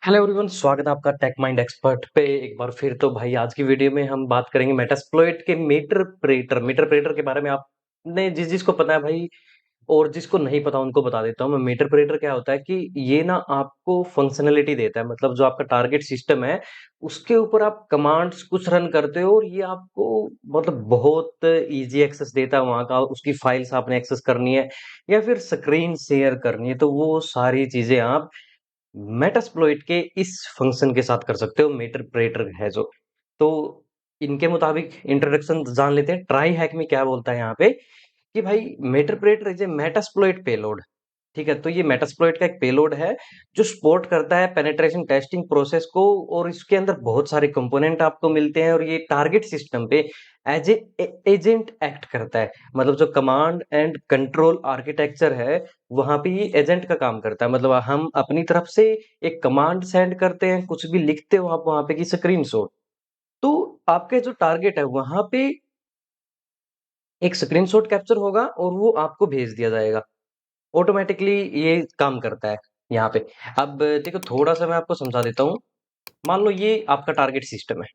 Hello everyone, स्वागत है आपका टेक माइंड एक्सपर्ट पे एक बार फिर। तो भाई आज की वीडियो में हम बात करेंगे मेटास्प्लॉइट के मीटर प्रेटर के बारे में। आपने जिसको पता है भाई और जिसको नहीं पता उनको बता देता हूँ मैं। मीटर प्रेटर क्या होता है कि ये ना आपको फंक्शनलिटी देता है, मतलब जो आपका टारगेट सिस्टम है उसके ऊपर आप कमांड्स कुछ रन करते हो और ये आपको मतलब बहुत इजी एक्सेस देता है वहां का। उसकी फाइल्स आपने एक्सेस करनी है या फिर स्क्रीन शेयर करनी है तो वो सारी चीजें आप मेटास्प्लॉइट के इस फंक्शन के साथ कर सकते हो। मेटाप्रेटर है जो, तो इनके मुताबिक इंट्रोडक्शन जान लेते हैं। ट्राई हैक में क्या बोलता है यहाँ पे कि भाई मेटाप्रेटर इज ए मेटास्प्लॉइट पेलोड। ठीक है, तो ये मेटास्प्लॉइट का एक पेलोड है जो सपोर्ट करता है पेनेट्रेशन टेस्टिंग प्रोसेस को, और इसके अंदर बहुत सारे कंपोनेंट आपको मिलते हैं और ये टारगेट सिस्टम पे एज ए एजेंट एक्ट करता है। मतलब जो कमांड एंड कंट्रोल आर्किटेक्चर है वहां पे ये एजेंट का काम करता है। मतलब हम अपनी तरफ से एक कमांड सेंड करते हैं, कुछ भी लिखते हो आप वहां पे की स्क्रीनशॉट, तो आपके जो टारगेट है वहां पे एक स्क्रीनशॉट कैप्चर होगा और वो आपको भेज दिया जाएगा। ऑटोमेटिकली ये काम करता है यहाँ पे। अब देखो थोड़ा सा मैं आपको समझा देता हूँ। मान लो ये आपका टारगेट सिस्टम है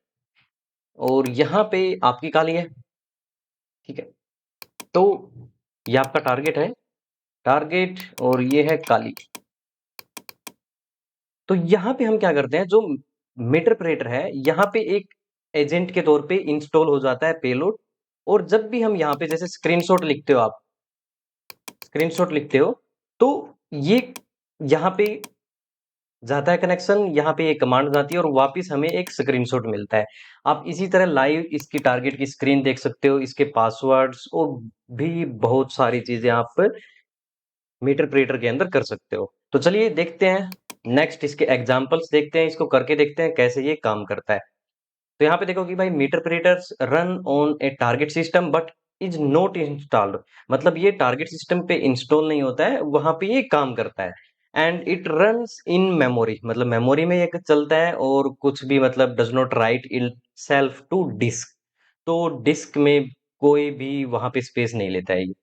और यहाँ पे आपकी काली है। ठीक है, तो ये आपका टारगेट है, टारगेट, और ये है काली। तो यहाँ पे हम क्या करते हैं, जो मीटरप्रेटर है यहाँ पे एक एजेंट के तौर पे इंस्टॉल हो जाता है पेलोड। और जब भी हम यहाँ पे जैसे स्क्रीनशॉट लिखते हो आप, स्क्रीनशॉट लिखते हो तो ये यहाँ पे जाता है कनेक्शन, यहाँ पे एक कमांड जाती है और वापस हमें एक स्क्रीनशॉट मिलता है। आप इसी तरह लाइव इसकी टारगेट की स्क्रीन देख सकते हो, इसके पासवर्ड्स और भी बहुत सारी चीजें आप मीटर प्रेटर के अंदर कर सकते हो। तो चलिए देखते हैं नेक्स्ट, इसके एग्जांपल्स देखते हैं, इसको करके देखते हैं कैसे ये काम करता है। तो यहाँ पे देखो कि भाई Meterpreters run on a target system but is not installed. मतलब ये टारगेट सिस्टम पे इंस्टॉल नहीं होता है, वहां पे ये काम करता है। And it runs in memory, मतलब मेमोरी में ये चलता है और कुछ भी मतलब does not write itself to disk. तो डिस्क में कोई भी वहां पे स्पेस नहीं लेता है, ये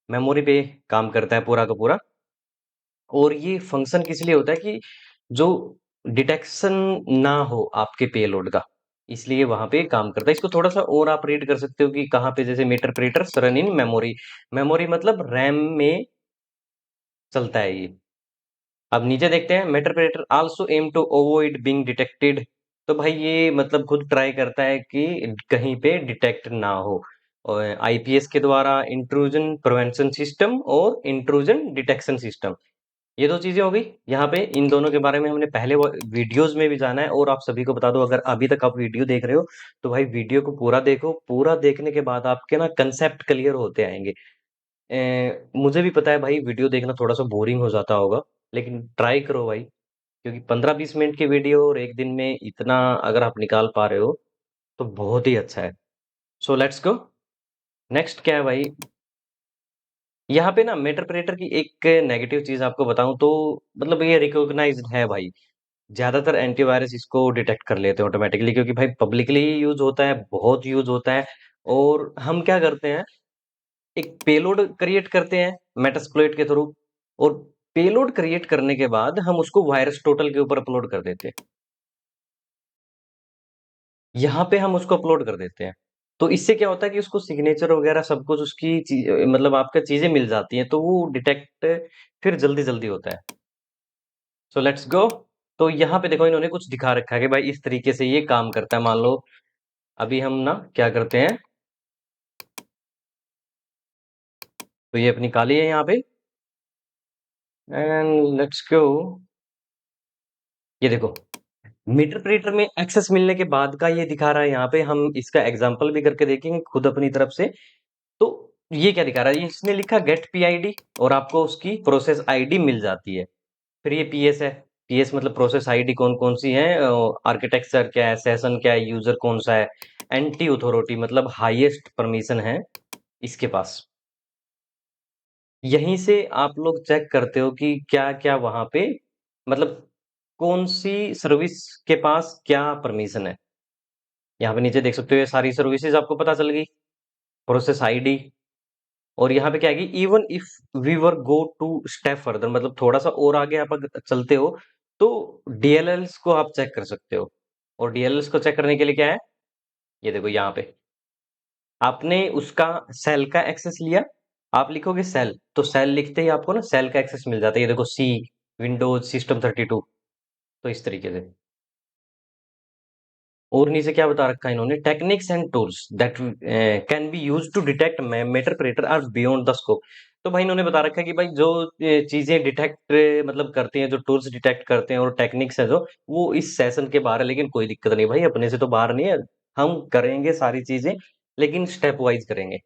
मेमोरी पे काम करता है पूरा का पूरा। और ये फंक्शन किस लिए होता है कि जो डिटेक्शन ना हो आपके पेलोड का, इसलिए वहां पे काम करता है। इसको थोड़ा सा और आप रीड कर सकते हो कि कहाँ पे, जैसे Meterpreters run in memory. Memory मतलब रैम में चलता है ये। अब नीचे देखते हैं, Meterpreter also aim to avoid being detected. तो भाई ये मतलब खुद ट्राई करता है कि कहीं पे डिटेक्ट ना हो। और आईपीएस के द्वारा इंट्रूजन प्रिवेंशन सिस्टम और इंट्रूजन डिटेक्शन सिस्टम, ये दो चीजें हो गई। यहाँ पे इन दोनों के बारे में हमने पहले वीडियोस में भी जाना है। और आप सभी को बता दो, अगर अभी तक आप वीडियो देख रहे हो तो भाई वीडियो को पूरा देखो। पूरा देखने के बाद आपके ना कंसेप्ट क्लियर होते आएंगे। मुझे भी पता है भाई वीडियो देखना थोड़ा सा बोरिंग हो जाता होगा, लेकिन ट्राई करो भाई, क्योंकि 15-20 मिनट की वीडियो और एक दिन में इतना अगर आप निकाल पा रहे हो तो बहुत ही अच्छा है। सो लेट्स गो। नेक्स्ट क्या है भाई, यहाँ पे ना मेटरप्रेटर की एक नेगेटिव चीज आपको बताऊं तो, मतलब ये रिकॉग्नाइज्ड है भाई। ज्यादातर एंटीवायरस इसको डिटेक्ट कर लेते हैं ऑटोमेटिकली, क्योंकि भाई पब्लिकली यूज होता है, बहुत यूज होता है। और हम क्या करते हैं, एक पेलोड क्रिएट करते हैं मेटास्प्लॉइट के थ्रू, और पेलोड क्रिएट करने के बाद हम उसको वायरस टोटल के ऊपर अपलोड कर देते हैं। यहाँ पे हम उसको अपलोड कर देते हैं। तो इससे क्या होता है कि उसको सिग्नेचर वगैरह सब कुछ उसकी मतलब आपका चीजें मिल जाती हैं, तो वो डिटेक्ट फिर जल्दी जल्दी होता है। सो लेट्स गो। तो यहाँ पे देखो इन्होंने कुछ दिखा रखा है कि भाई इस तरीके से ये काम करता है। मान लो अभी हम ना क्या करते हैं, तो ये अपनी काली है यहाँ पे, एंड लेट्स गो। ये देखो मीटर प्रिंटर में एक्सेस मिलने के बाद का ये दिखा रहा है। यहाँ पे हम इसका एग्जांपल भी करके देखेंगे खुद अपनी तरफ से। तो ये क्या दिखा रहा है, ये इसने लिखा गेट पीआईडी और आपको उसकी प्रोसेस आईडी मिल जाती है। फिर ये पीएस है। पीएस मतलब प्रोसेस आईडी कौन कौन सी है, आर्किटेक्चर क्या है, सेशन क्या है, यूजर कौन सा है, एंटी अथॉरिटी मतलब हाईएस्ट परमिशन है इसके पास। यहीं से आप लोग चेक करते हो कि क्या क्या वहां पे, मतलब कौन सी सर्विस के पास क्या परमिशन है। यहाँ पे नीचे देख सकते हो ये सारी सर्विसेज आपको पता चल गई, प्रोसेस आईडी। और यहाँ पे क्या है, even if we were go to step further, मतलब थोड़ा सा और आगे आप अगर चलते हो तो डीएलएल्स को आप चेक कर सकते हो, और डीएलएल्स को चेक करने के लिए क्या है, ये देखो यहाँ पे आपने उसका सेल का एक्सेस लिया, आप लिखोगे सेल, तो सेल लिखते ही आपको ना सेल का एक्सेस मिल जाता है। ये देखो सी, विंडोज सिस्टम 32, तो इस तरीके से। और नीचे क्या बता रखा है इन्होंने, techniques and tools that can be use to detect Meterpreter are beyond the scope. तो भाई इन्होंने बता रखा है कि भाई जो चीजें डिटेक्ट मतलब करती हैं, जो टूल्स डिटेक्ट करते हैं और टेक्निक्स है जो, वो इस सेशन के बाहर है। लेकिन कोई दिक्कत नहीं भाई, अपने से तो बाहर नहीं है, हम करेंगे सारी चीजें, लेकिन स्टेप वाइज करेंगे।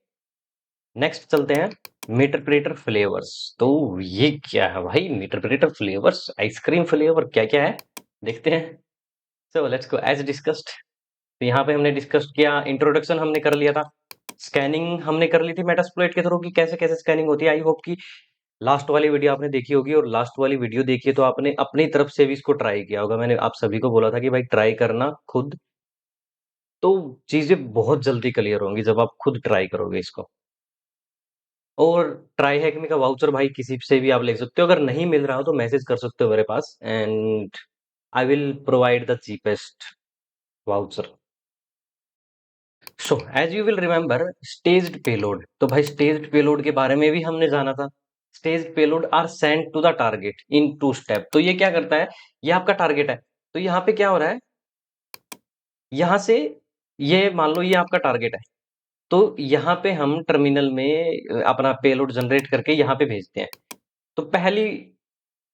नेक्स्ट चलते हैं, मीटर प्रेटर फ्लेवर्स। तो ये क्या है भाई, Meterpreter flavours, ice cream flavour क्या क्या है, देखते हैं। So let's go as discussed. तो यहाँ पे हमने डिस्कस किया, इंट्रोडक्शन हमने कर लिया था, स्कैनिंग हमने कर ली थी मेटास्प्लॉइट के थ्रू की कैसे कैसे स्कैनिंग होती है। आई होप कि लास्ट वाली वीडियो आपने देखी होगी, और लास्ट वाली वीडियो देखी तो आपने अपनी तरफ से भी इसको ट्राई किया होगा। मैंने आप सभी को बोला था कि भाई ट्राई करना खुद, तो चीजें बहुत जल्दी क्लियर होंगी जब आप खुद ट्राई करोगे इसको। और ट्राई हैक का वाउचर भाई किसी से भी आप ले सकते हो, अगर नहीं मिल रहा हो तो मैसेज कर सकते हो मेरे पास, and I will provide the cheapest voucher. So as you will remember staged payload, तो भाई स्टेज्ड पेलोड के बारे में भी हमने जाना था। Staged payload are sent to the target in 2 step. तो ये क्या करता है, ये आपका टारगेट है, तो यहाँ पे क्या हो रहा है, यहाँ से ये मान लो ये आपका टारगेट है, तो यहाँ पे हम टर्मिनल में अपना पेलोड जनरेट करके यहाँ पे भेजते हैं। तो पहली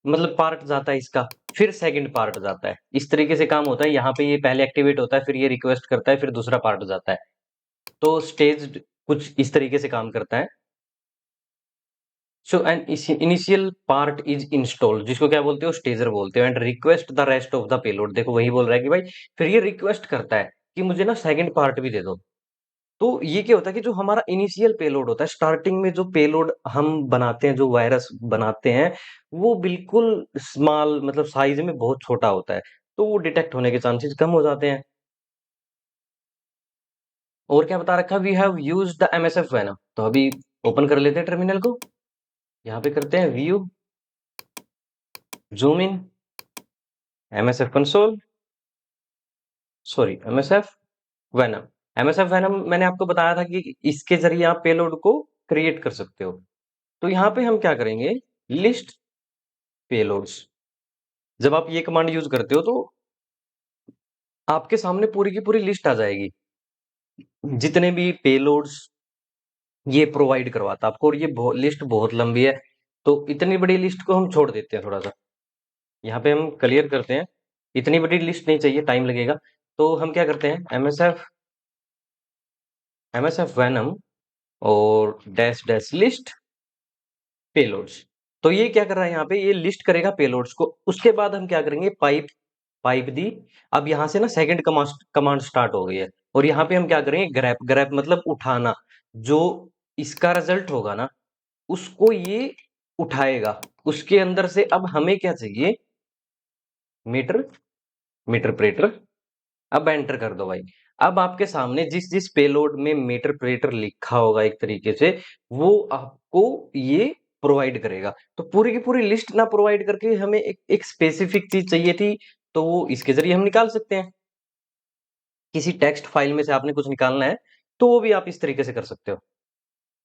मतलब पार्ट जाता है इसका, फिर सेकंड पार्ट जाता है, इस तरीके से काम होता है। यहाँ पे ये पहले एक्टिवेट होता है, फिर ये रिक्वेस्ट करता है, फिर दूसरा पार्ट जाता है। तो स्टेज कुछ इस तरीके से काम करता है। So an initial part is installed, जिसको क्या बोलते हो, स्टेजर बोलते हो, and request the rest of the payload. देखो वही बोल रहा है कि भाई फिर ये रिक्वेस्ट करता है कि मुझे ना सेकंड पार्ट भी दे दो। तो ये क्या होता है कि जो हमारा इनिशियल पेलोड होता है, स्टार्टिंग में जो पेलोड हम बनाते हैं, जो वायरस बनाते हैं, वो बिल्कुल स्मॉल मतलब साइज में बहुत छोटा होता है, तो वो डिटेक्ट होने के चांसेस कम हो जाते हैं। और क्या बता रखा, we have used the MSF venom. तो अभी ओपन कर लेते हैं टर्मिनल को, यहाँ पे करते हैं view, zoom in, MSF console, sorry MSF venom. MSF venom मैंने आपको बताया था कि इसके जरिए आप पेलोड को क्रिएट कर सकते हो। तो यहाँ पे हम क्या करेंगे, लिस्ट पेलोड्स। जब आप ये कमांड यूज करते हो तो आपके सामने पूरी की पूरी लिस्ट आ जाएगी, जितने भी पेलोड्स ये प्रोवाइड करवाता है आपको। और ये लिस्ट बहुत लंबी है, तो इतनी बड़ी लिस्ट को हम छोड़ देते हैं थोड़ा सा, यहाँ पे हम क्लियर करते हैं। इतनी बड़ी लिस्ट नहीं चाहिए, टाइम लगेगा। तो हम क्या करते हैं, एमएसएफ वैनम और डैश डैश लिस्ट पेलोड्स। तो ये क्या कर रहा है, यहाँ पे ये लिस्ट करेगा पेलोड्स को। उसके बाद हम क्या करेंगे, पाइप पाइप दी। अब यहाँ से ना सेकंड कमांड स्टार्ट हो गई है, और यहाँ पे हम क्या करेंगे, ग्रैप ग्रैप मतलब उठाना। जो इसका रिजल्ट होगा ना, उसको ये उठाएगा। उसके अंदर से अब हमें क्या चाहिए, मीटर मीटर प्रेटर। अब एंटर कर दो भाई। अब आपके सामने जिस जिस पेलोड में मीटर प्रेटर लिखा होगा एक तरीके से, वो आपको ये प्रोवाइड करेगा। तो पूरी की पूरी लिस्ट ना प्रोवाइड करके हमें एक स्पेसिफिक चीज चाहिए थी, तो वो इसके जरिए हम निकाल सकते हैं। किसी टेक्स्ट फाइल में से आपने कुछ निकालना है, तो वो भी आप इस तरीके से कर सकते हो।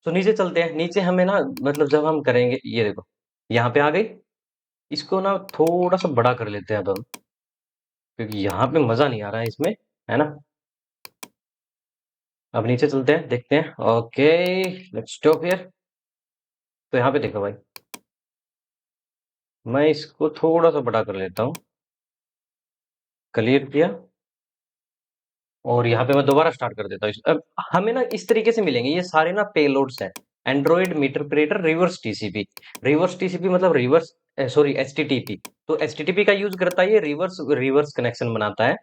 तो नीचे चलते हैं, नीचे हमें ना मतलब जब हम करेंगे, ये देखो यहाँ पे आ गई। इसको ना थोड़ा सा बड़ा कर लेते हैं अब हम, क्योंकि यहाँ पे मजा नहीं आ रहा है इसमें, है ना। अब नीचे चलते हैं, देखते हैं। Okay, let's stop here. तो यहाँ पे देखो भाई, मैं इसको थोड़ा सा बड़ा कर लेता हूँ, क्लियर किया। और यहाँ पे मैं दोबारा स्टार्ट कर देता हूँ अब हमें ना इस तरीके से मिलेंगे ये सारे ना पेलोड्स हैं। Android Meterpreter reverse TCP. Reverse TCP मतलब रिवर्स, सॉरी एचटीटीपी। तो एचटीटीपी का यूज करता है, ये रिवर्स रिवर्स कनेक्शन बनाता है।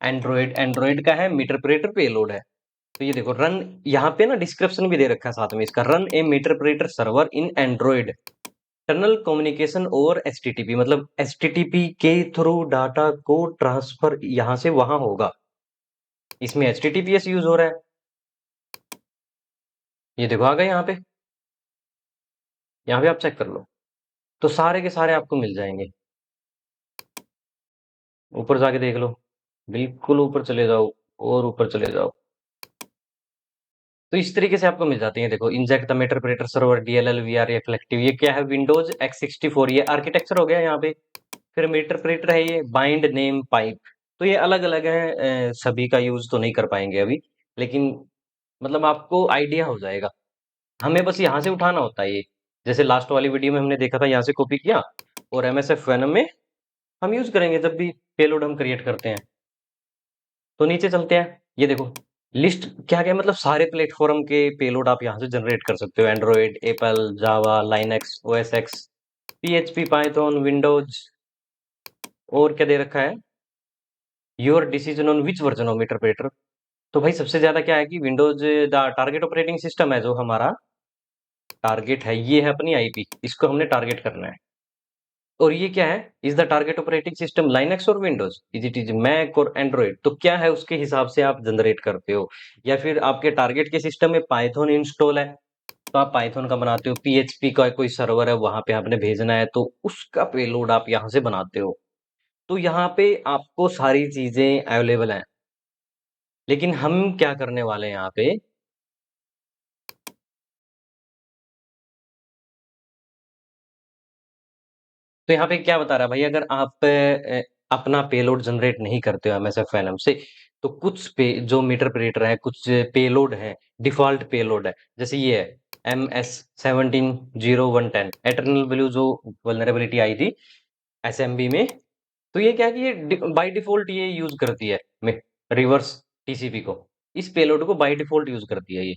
एंड्रॉइड एंड्रॉइड का है, मीटर प्रेटर पेलोड है। तो ये देखो रन, यहाँ पे ना डिस्क्रिप्शन भी दे रखा है साथ में इसका, run a Meterpreter server in Android tunnel communication over HTTP, मतलब एचटीटीपी के थ्रू डाटा को ट्रांसफर यहाँ से वहां होगा। इसमें एचटीटीपीएस यूज हो रहा है। ये देखो आ गए यहाँ पे आप चेक कर लो। तो सारे के सारे आपको मिल जाएंगे। ऊपर जाके देख लो, बिल्कुल ऊपर चले जाओ और ऊपर चले जाओ। तो इस तरीके से आपको मिल जाती है। देखो, inject the Meterpreter server DLL via reflective, ये क्या है, विंडोज x64, ये आर्किटेक्चर हो गया यहाँ पे। फिर मेटरप्रेटर है ये, बाइंड नेम पाइप। तो ये अलग अलग है, सभी का यूज तो नहीं कर पाएंगे अभी, लेकिन मतलब आपको आइडिया हो जाएगा। हमें बस यहाँ से उठाना होता है ये, जैसे लास्ट वाली वीडियो में हमने देखा था, यहाँ से कॉपी किया और MSF वेनम में हम यूज करेंगे जब भी पेलोड हम क्रिएट करते हैं। तो नीचे चलते हैं, ये देखो लिस्ट क्या क्या, मतलब सारे प्लेटफॉर्म के पेलोड आप यहाँ से जनरेट कर सकते हो, Android, Apple, Java, Linux, OS X, PHP, Python, Windows. और क्या दे रखा है, your decision on which version of interpreter. तो भाई सबसे ज्यादा क्या है कि Windows the target operating system है, जो हमारा टारगेट है, ये है अपनी IP, इसको हमने टारगेट करना है। और ये क्या है, is the target operating system Linux or Windows, is it is Mac or Android, तो क्या है उसके हिसाब से आप जनरेट करते हो। या फिर आपके टारगेट के सिस्टम में पाइथन इंस्टॉल है, तो आप पाइथन का बनाते हो, PHP का कोई सर्वर है वहां पे आपने भेजना है, तो उसका पेलोड आप यहाँ से बनाते हो। तो यहाँ पे आपको सारी चीजें अवेलेबल हैं, लेकिन हम क्या करने वाले हैं यहाँ पे। तो यहाँ पे क्या बता रहा है भाई, अगर आप अपना पेलोड जनरेट नहीं करते हो MSF एनएम से, तो कुछ पे जो मीटर प्रेटर है, कुछ पेलोड है, डिफॉल्ट पेलोड है, जैसे ये है MS 17 0110 एटर्नल वैल्यू, जो वल्नरेबिलिटी आई थी SMB में। तो ये क्या है कि ये बाय डिफॉल्ट ये यूज करती है रिवर्स TCP को, इस पेलोड को बाय डिफॉल्ट यूज करती है ये।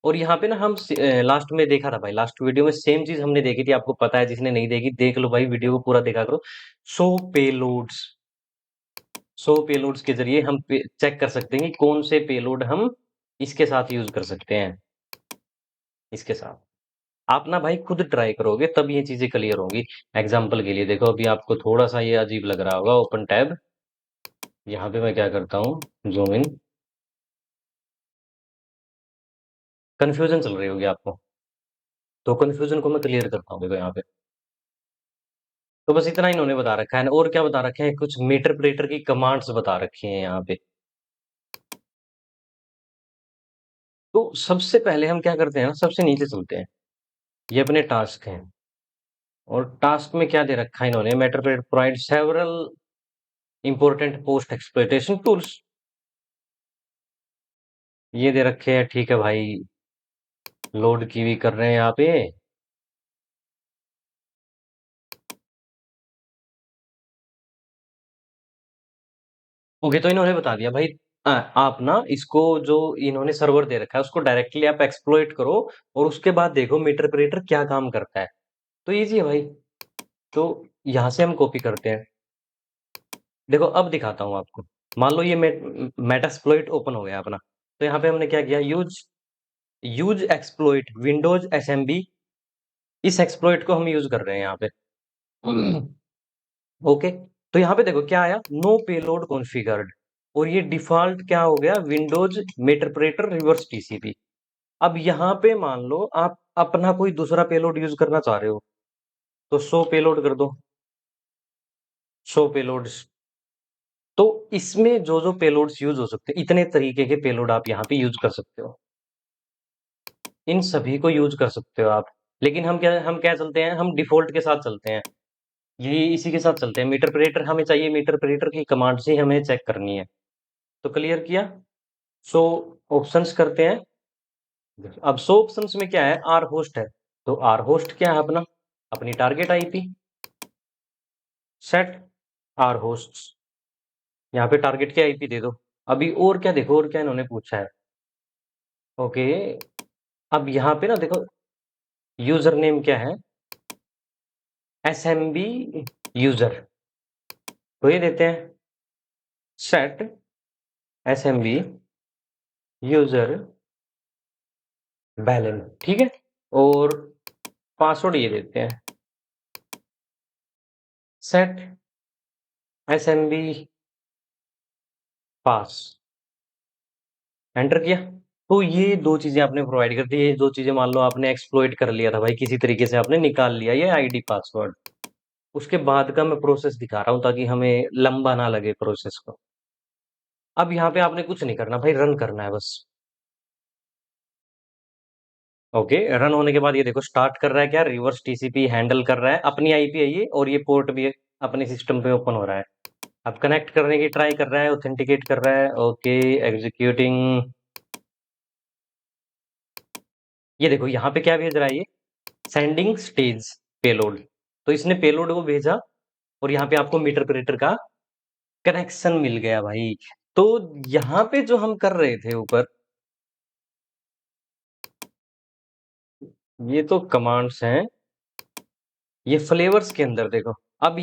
और यहाँ पे ना हम लास्ट में देखा था भाई, लास्ट वीडियो में सेम चीज हमने देखी थी, आपको पता है, जिसने नहीं देखी देख लो भाई, वीडियो को पूरा देखा करो। 100 पेलोड्स, 100 पेलोड्स के जरिए हम चेक कर सकते हैं कि कौन से पेलोड हम इसके साथ यूज कर सकते हैं, इसके साथ। आप ना भाई खुद ट्राई करोगे तब ये चीजें क्लियर होंगी। एग्जाम्पल के लिए देखो, अभी आपको थोड़ा सा ये अजीब लग रहा होगा, ओपन टैब, यहाँ पे मैं क्या करता हूँ, जूम इन, कंफ्यूजन चल रही होगी आपको, तो कंफ्यूजन को मैं क्लियर करता हूँ, देखो यहाँ पे। तो बस इतना इन्होंने बता रखा है, और क्या बता रखे हैं, कुछ मीटर प्लेटर की कमांड्स बता रखी हैं यहाँ पे। तो सबसे पहले हम क्या करते हैं ना, सबसे नीचे चलते हैं, ये अपने टास्क हैं। और टास्क में क्या दे रखा है इन्होंने, Meterpreter provide several important post exploitation tools, ये दे रखे हैं, ठीक है भाई। लोड की भी कर रहे हैं यहाँ पे। ओके, तो इन्होंने बता दिया भाई, आप ना इसको, जो इन्होंने सर्वर दे रखा है उसको डायरेक्टली आप एक्सप्लॉइट करो, और उसके बाद देखो मीटर प्लेटर क्या काम करता है। तो इजी है भाई। तो यहाँ से हम कॉपी करते हैं, देखो अब दिखाता हूँ आपको। मान लो ये मेटास्प्लॉइट ओपन हो गया अपना, तो यहाँ पे हमने क्या किया, use use exploit Windows SMB, इस एक्सप्लॉइट को हम यूज कर रहे हैं यहाँ पे। ओके, तो यहाँ पे देखो क्या आया, नो पेलोड कॉन्फ़िगर्ड, और ये डिफॉल्ट क्या हो गया, विंडोज मेटरप्रेटर रिवर्स TCP। अब यहाँ पे मान लो आप अपना कोई दूसरा पेलोड यूज करना चाह रहे हो, तो 100 पेलोड कर दो, 100 पेलोड। तो इसमें जो जो पेलोड्स यूज हो सकते हैं, इतने तरीके के पेलोड आप यहाँ पे यूज कर सकते हो, इन सभी को यूज कर सकते हो आप। लेकिन हम क्या चलते हैं, हम डिफॉल्ट के साथ चलते हैं, ये इसी के साथ चलते हैं। मीटर प्रेटर हमें चाहिए, मीटर प्रेटर की कमांड से हमें चेक करनी है। तो क्लियर किया। सो ऑप्शंस करते हैं। अब 100 ऑप्शंस में क्या है, आर होस्ट है, तो आर होस्ट क्या है अपना, अपनी target IP, set R host, यहाँ पे टारगेट की IP दे दो। अभी और क्या देखो, और क्या इन्होंने पूछा है। ओके, अब यहाँ पे ना देखो, यूजर नेम क्या है, SMB यूजर, तो ये देते हैं, सेट SMB यूजर बैलेंस, ठीक है। और पासवर्ड ये देते हैं, सेट SMB पास, एंटर किया। तो ये दो चीजें आपने प्रोवाइड कर दी, ये दो चीजें मान लो आपने एक्सप्लॉइट कर लिया था भाई, किसी तरीके से आपने निकाल लिया ये ID पासवर्ड। उसके बाद का मैं प्रोसेस दिखा रहा हूँ ताकि हमें लंबा ना लगे प्रोसेस को। अब यहाँ पे आपने कुछ नहीं करना भाई, रन करना है बस। ओके, रन होने के बाद ये देखो स्टार्ट कर रहा है, क्या रिवर्स टीसीपी हैंडल कर रहा है, अपनी आईपी है ये, और ये पोर्ट भी अपने सिस्टम पे ओपन हो रहा है। अब कनेक्ट करने की ट्राई कर रहा है, ऑथेंटिकेट कर रहा है। Okay, executing. ये देखो यहाँ पे क्या भेज रहा है ये, सेंडिंग स्टेज पेलोड। तो इसने पेलोड को भेजा, और यहाँ पे आपको मीटर ऑपरेटर का कनेक्शन मिल गया भाई। तो यहाँ पे जो हम कर रहे थे ऊपर, ये तो कमांड्स हैं, ये फ्लेवर्स के अंदर देखो। अब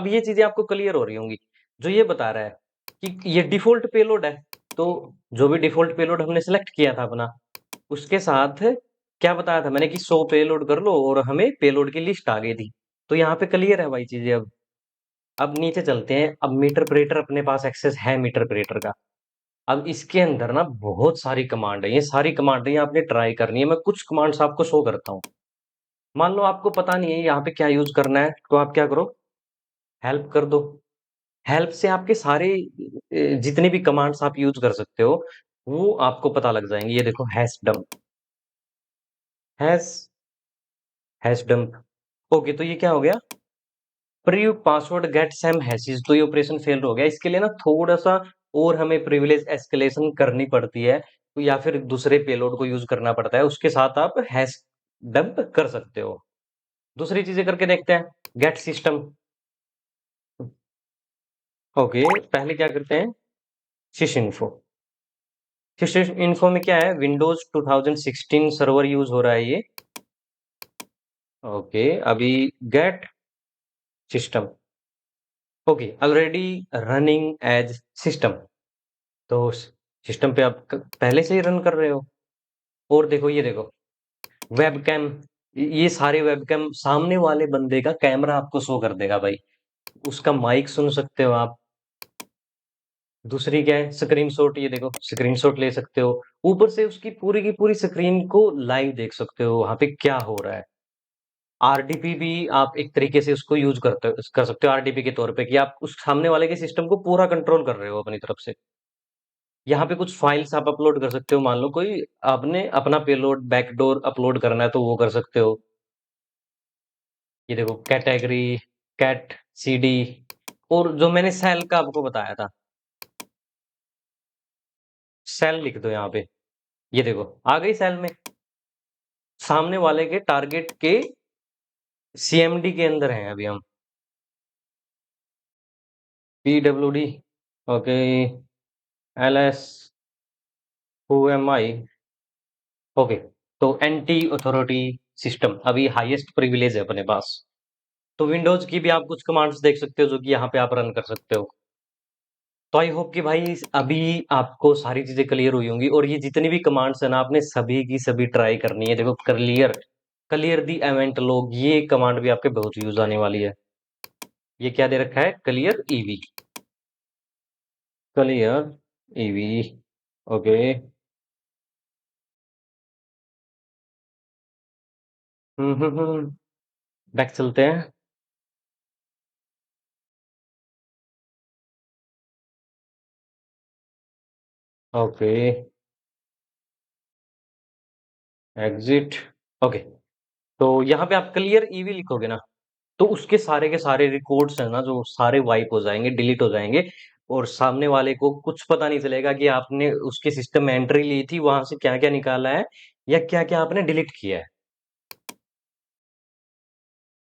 ये चीजें आपको क्लियर हो रही होंगी। जो ये बता रहा है कि ये डिफॉल्ट पेलोड है, तो जो भी डिफॉल्ट पेलोड हमने सेलेक्ट किया था अपना, उसके साथ क्या बताया था मैंने कि 100 पेलोड कर लो, और हमें पेलोड की लिस्ट आ गई थी। तो यहाँ पे क्लियर है भाई चीजें। अब नीचे चलते हैं। अब मीटर ऑपरेटर अपने पास एक्सेस है मीटर ऑपरेटर का। अब इसके अंदर ना बहुत सारी कमांड है, ये सारी कमांड है, ये आपने ट्राई करनी है। मैं कुछ कमांड्स आपको शो करता हूँ। मान लो आपको पता नहीं है यहाँ पे क्या यूज करना है, तो आप क्या करो, हेल्प कर दो। हेल्प से आपके सारे जितने भी कमांड्स आप यूज कर सकते हो, वो आपको पता लग जाएंगे। ये देखो, हैश हैश डंप। ओके, तो ये क्या हो गया, pre password get SAM hashes. तो ये ऑपरेशन फेल हो गया। इसके लिए ना थोड़ा सा और हमें प्रिविलेज एस्केलेशन करनी पड़ती है, तो या फिर दूसरे पेलोड को यूज करना पड़ता है, उसके साथ आप हैश डंप कर सकते हो। दूसरी चीजें करके देखते हैं। Gate system. ओके, पहले क्या करते हैं, सिस इन्फो। सिस इन्फो में क्या है, विंडोज 2016 सर्वर यूज हो रहा है ये। ओके, अभी get system. Okay, already running as system. तो सिस्टम पे आप पहले से ही रन कर रहे हो। और देखो, ये देखो वेबकैम, ये सारे वेबकैम सामने वाले बंदे का कैमरा आपको शो कर देगा भाई। उसका माइक सुन सकते हो आप। दूसरी क्या है, स्क्रीनशॉट। ये देखो स्क्रीनशॉट ले सकते हो, ऊपर से उसकी पूरी की पूरी स्क्रीन को लाइव देख सकते हो वहां पे क्या हो रहा है। आरडीपी भी आप एक तरीके से उसको यूज कर सकते हो आरडीपी के तौर पे, कि आप उस सामने वाले के सिस्टम को पूरा कंट्रोल कर रहे हो अपनी तरफ से। यहाँ पे कुछ फाइल्स आप अपलोड कर सकते हो, मान लो कोई आपने अपना पेलोड बैकडोर अपलोड करना है तो वो कर सकते हो। ये देखो कैटेगरी, कैट सीडी, और जो मैंने सेल का आपको बताया था, सेल लिख दो यहाँ पे। ये देखो आ गई सेल में, सामने वाले के टारगेट के सीएमडी के अंदर हैं अभी हम। PWD. Okay, LS, who am I. Okay, तो एंटी अथॉरिटी सिस्टम अभी हाईएस्ट प्रिविलेज है अपने पास। तो विंडोज की भी आप कुछ कमांड्स देख सकते हो जो कि यहाँ पे आप रन कर सकते हो। तो आई होप कि भाई अभी आपको सारी चीजें क्लियर हुई होंगी, और ये जितनी भी कमांड्स है ना, आपने सभी की सभी ट्राई करनी है। देखो, clear clear the event log, ये कमांड भी आपके बहुत यूज आने वाली है। ये क्या दे रखा है, clear EV. Clear EV. Okay. Back चलते हैं। Okay, exit. ओके, तो यहाँ पे आप क्लियर ईवी लिखोगे ना, तो उसके सारे के सारे रिकॉर्ड्स है ना, जो सारे वाइप हो जाएंगे, डिलीट हो जाएंगे। और सामने वाले को कुछ पता नहीं चलेगा कि आपने उसके सिस्टम में एंट्री ली थी, वहां से क्या क्या निकाला है, या क्या क्या आपने डिलीट किया है।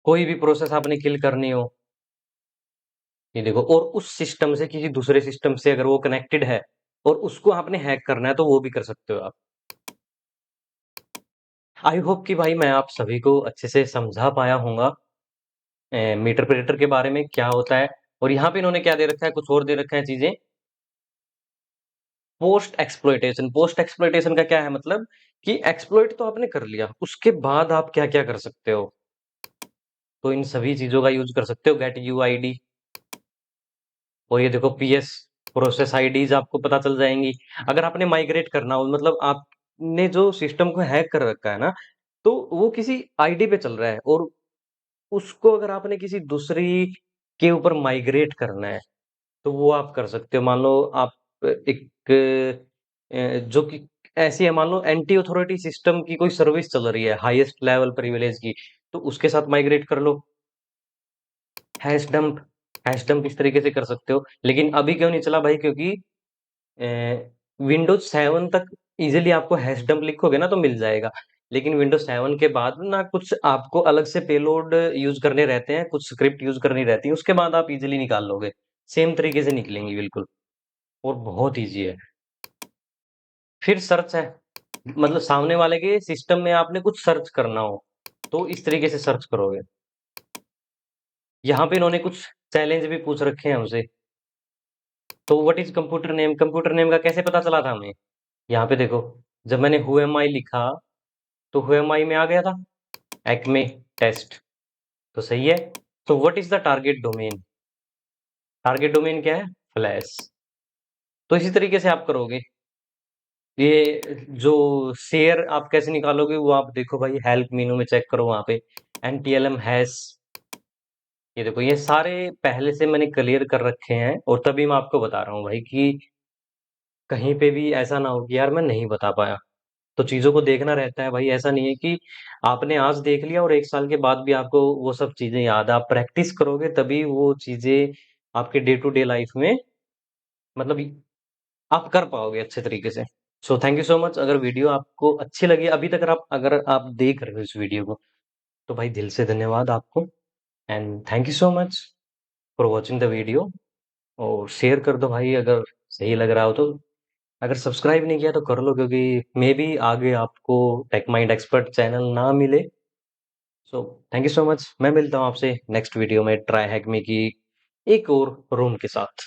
कोई भी प्रोसेस आपने किल करनी हो, ये देखो, और उस सिस्टम से किसी दूसरे सिस्टम से अगर वो कनेक्टेड है, और उसको आपने हैक करना है, तो वो भी कर सकते हो आप। आई होप कि भाई मैं आप सभी को अच्छे से समझा पाया हूंगा मीटर प्रेडेटर के बारे में क्या होता है। और यहाँ पे इन्होंने क्या दे रखा है, कुछ और दे रखा है चीजें। पोस्ट एक्सप्लॉइटेशन का क्या है मतलब, कि एक्सप्लॉइट तो आपने कर लिया, उसके बाद आप क्या क्या कर सकते हो। तो इन सभी चीजों का यूज कर सकते हो, गेट यूआईडी। और ये देखो पीएस, प्रोसेस आईडीज आपको पता चल जाएंगी। अगर आपने माइग्रेट करना हो, मतलब आपने जो सिस्टम को हैक कर रखा है ना, तो वो किसी आईडी पे चल रहा है, और उसको अगर आपने किसी दूसरी के ऊपर माइग्रेट करना है, तो वो आप कर सकते हो। मान लो आप एक जो कि ऐसी है, मान लो एंटी अथॉरिटी सिस्टम की कोई सर्विस चल रही है, हाईएस्ट लेवल प्रिविलेज की, तो उसके साथ माइग्रेट कर लो। हैश डंप हैश डंप इस तरीके से कर सकते हो। लेकिन अभी क्यों नहीं चला भाई? क्योंकि विंडोज 7 तक इजीली आपको हैश डंप लिखोगे ना तो मिल जाएगा। लेकिन विंडोज 7 के बाद ना कुछ आपको अलग से पेलोड यूज करने रहते हैं, कुछ स्क्रिप्ट यूज करनी रहती है, उसके बाद आप इजीली निकाल लोगे। सेम तरीके से निकलेंगी बिल्कुल, और बहुत इजी है। फिर सर्च है, मतलब सामने वाले के सिस्टम में आपने कुछ सर्च करना हो, तो इस तरीके से सर्च करोगे। यहाँ पे इन्होंने कुछ चैलेंज भी पूछ रखे हैं हमसे। तो what is computer name? Computer name का कैसे पता चला था हमें? यहाँ पे देखो, जब मैंने हु एम आई लिखा, तो हु एम आई में आ गया था एक्मे टेस्ट, तो सही है। तो what is the target domain? Target domain क्या है? फ्लैश। तो इसी तरीके से आप करोगे। ये जो शेयर आप कैसे निकालोगे वो आप देखो भाई, हेल्प मेनू में चेक करो, वहां पे एनटीएलएम हैश, ये देखो, ये सारे पहले से मैंने क्लियर कर रखे हैं, और तभी मैं आपको बता रहा हूँ भाई कि कहीं पे भी ऐसा ना हो कि यार मैं नहीं बता पाया। तो चीजों को देखना रहता है भाई, ऐसा नहीं है कि आपने आज देख लिया और 1 साल के बाद भी आपको वो सब चीजें याद है। आप प्रैक्टिस करोगे तभी वो चीजें आपके डे टू डे लाइफ में, मतलब आप कर पाओगे अच्छे तरीके से। So thank you so much. अगर वीडियो आपको अच्छी लगी अभी तक, अगर आप देख रहे हो इस वीडियो को, तो भाई दिल से धन्यवाद आपको, and thank you so much for watching the video. और शेयर कर दो भाई अगर सही लग रहा हो तो। अगर सब्सक्राइब नहीं किया तो कर लो, क्योंकि मे बी आगे आपको टेक माइंड एक्सपर्ट चैनल ना मिले। So thank you so much. मैं मिलता हूँ आपसे नेक्स्ट वीडियो में ट्राई हैक मी की एक और रूम के साथ।